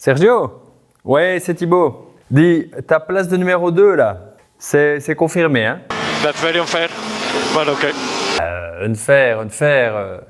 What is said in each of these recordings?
Sergio? Ouais, c'est Thibaut. Dis, ta place de numéro 2 là, c'est confirmé, hein? That's very unfair, but okay. Unfair.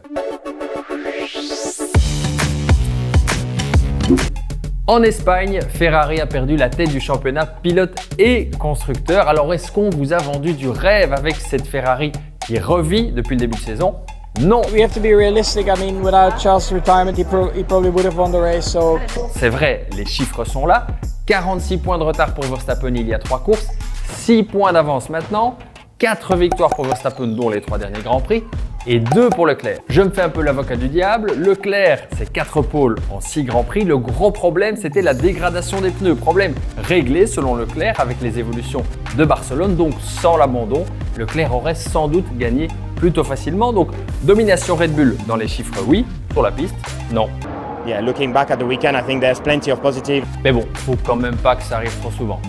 En Espagne, Ferrari a perdu la tête du championnat pilote et constructeur. Alors est-ce qu'on vous a vendu du rêve avec cette Ferrari qui revit depuis le début de saison? Non. We have to be realistic. I mean, without Charles' retirement, he probably would have won the race. So. C'est vrai, les chiffres sont là. 46 points de retard pour Verstappen il y a 3 courses, 6 points d'avance maintenant, 4 victoires pour Verstappen dont les 3 derniers Grands Prix et 2 pour Leclerc. Je me fais un peu l'avocat du diable. Leclerc, c'est 4 pôles en 6 Grands Prix. Le gros problème, c'était la dégradation des pneus. Problème réglé selon Leclerc avec les évolutions de Barcelone. Donc sans l'abandon, Leclerc aurait sans doute gagné plutôt facilement. Donc domination Red Bull dans les chiffres, oui. Sur la piste, non. Yeah, looking back at the weekend, I think there's plenty of positive. Mais bon, faut quand même pas que ça arrive trop souvent.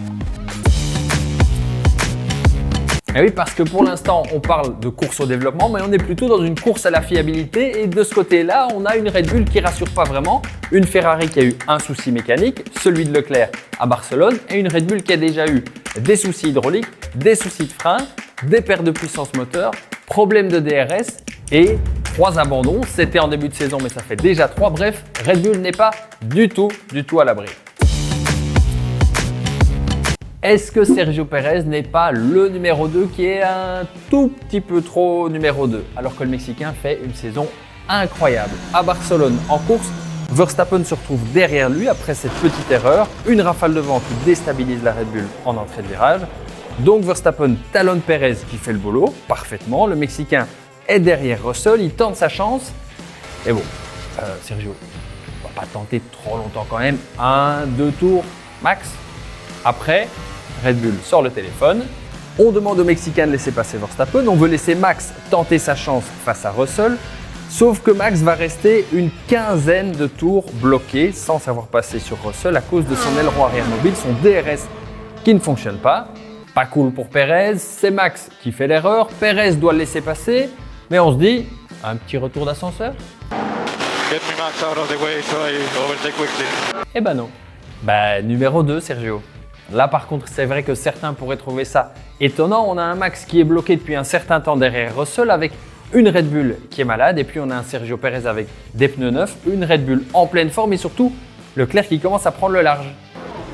Et oui, parce que pour l'instant, on parle de course au développement, mais on est plutôt dans une course à la fiabilité. Et de ce côté-là, on a une Red Bull qui rassure pas vraiment, une Ferrari qui a eu un souci mécanique, celui de Leclerc à Barcelone, et une Red Bull qui a déjà eu des soucis hydrauliques, des soucis de frein, des pertes de puissance moteur, problèmes de DRS et 3 abandons. C'était en début de saison, mais ça fait déjà 3. Bref, Red Bull n'est pas du tout à l'abri. Est-ce que Sergio Pérez n'est pas le numéro 2 qui est un tout petit peu trop numéro 2 alors que le Mexicain fait une saison incroyable? À Barcelone, en course, Verstappen se retrouve derrière lui après cette petite erreur, une rafale de vent qui déstabilise la Red Bull en entrée de virage. Donc Verstappen talonne Pérez qui fait le boulot parfaitement. Le Mexicain est derrière Russell, il tente sa chance. Et bon, Sergio, on va pas tenter trop longtemps quand même. 1, 2 tours max. Après, Red Bull sort le téléphone, on demande au Mexicain de laisser passer Verstappen, on veut laisser Max tenter sa chance face à Russell, sauf que Max va rester une quinzaine de tours bloqué sans savoir passer sur Russell à cause de son aileron arrière mobile, son DRS qui ne fonctionne pas. Pas cool pour Pérez, c'est Max qui fait l'erreur, Pérez doit le laisser passer, mais on se dit, un petit retour d'ascenseur? Get me Max out of the way so I overtake quickly. Eh ben non. Numéro 2, Sergio. Là, par contre, c'est vrai que certains pourraient trouver ça étonnant. On a un Max qui est bloqué depuis un certain temps derrière Russell avec une Red Bull qui est malade. Et puis, on a un Sergio Pérez avec des pneus neufs, une Red Bull en pleine forme et surtout, Leclerc qui commence à prendre le large.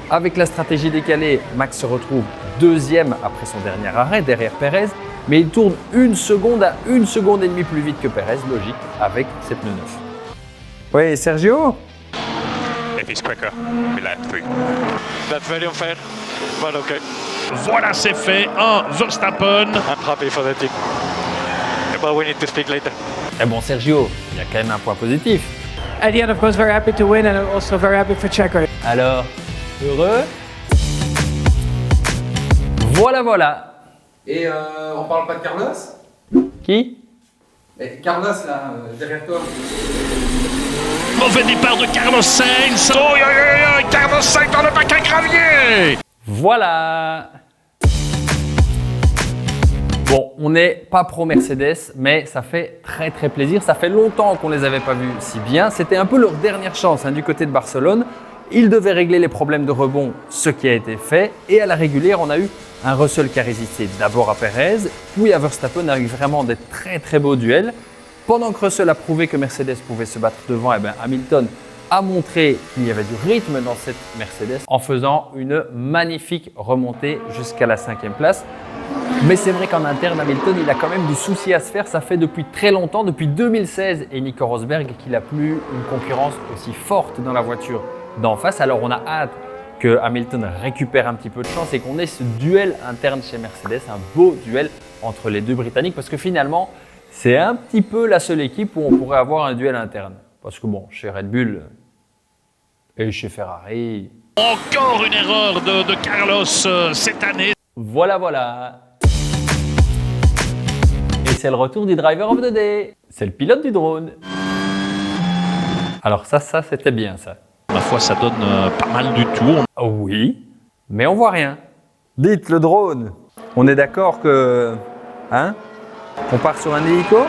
Avec la stratégie décalée, Max se retrouve deuxième après son dernier arrêt derrière Pérez. Mais il tourne 1 seconde à 1 seconde et demie plus vite que Pérez, logique, avec ses pneus neufs. Oui, Sergio? If he's quicker, we let 3. That's very unfair, but okay. Voilà, c'est fait. Verstappen. I'm happy for the team. But we need to speak later. Eh bon, Sergio, il y a quand même un point positif. At the end, of course, very happy to win, and also very happy for Checo. Alors, heureux? Voilà. Et on parle pas de Carlos? Qui? Et Carlos là, derrière toi. Mauvais départ de Carlos Sainz. Carlos Sainz dans le bac à gravier. Voilà. Bon, on n'est pas pro Mercedes, mais ça fait très plaisir. Ça fait longtemps qu'on ne les avait pas vus si bien. C'était un peu leur dernière chance du côté de Barcelone. Ils devaient régler les problèmes de rebond, ce qui a été fait. Et à la régulière, on a eu un Russell qui a résisté d'abord à Pérez, puis à Verstappen avec vraiment des très beaux duels. Pendant que Russell a prouvé que Mercedes pouvait se battre devant, Hamilton a montré qu'il y avait du rythme dans cette Mercedes en faisant une magnifique remontée jusqu'à la 5e place. Mais c'est vrai qu'en interne, Hamilton, il a quand même du souci à se faire. Ça fait depuis très longtemps, depuis 2016 et Nico Rosberg, qu'il n'a plus une concurrence aussi forte dans la voiture d'en face. Alors on a hâte que Hamilton récupère un petit peu de chance et qu'on ait ce duel interne chez Mercedes, un beau duel entre les deux Britanniques, parce que finalement, c'est un petit peu la seule équipe où on pourrait avoir un duel interne. Parce que bon, chez Red Bull et chez Ferrari... Encore une erreur de Carlos cette année. Voilà. Et c'est le retour du Driver of the Day. C'est le pilote du drone. Alors ça c'était bien ça. Ma foi, ça donne pas mal du tout. Oh oui, mais on voit rien. Dites le drone. On est d'accord que... on part sur un hélico?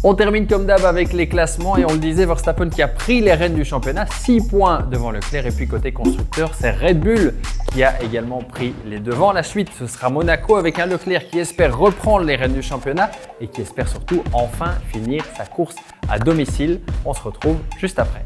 On termine comme d'hab avec les classements et on le disait, Verstappen qui a pris les rênes du championnat, 6 points devant Leclerc, et puis côté constructeur, c'est Red Bull qui a également pris les devants. La suite, ce sera Monaco avec un Leclerc qui espère reprendre les rênes du championnat et qui espère surtout enfin finir sa course à domicile. On se retrouve juste après.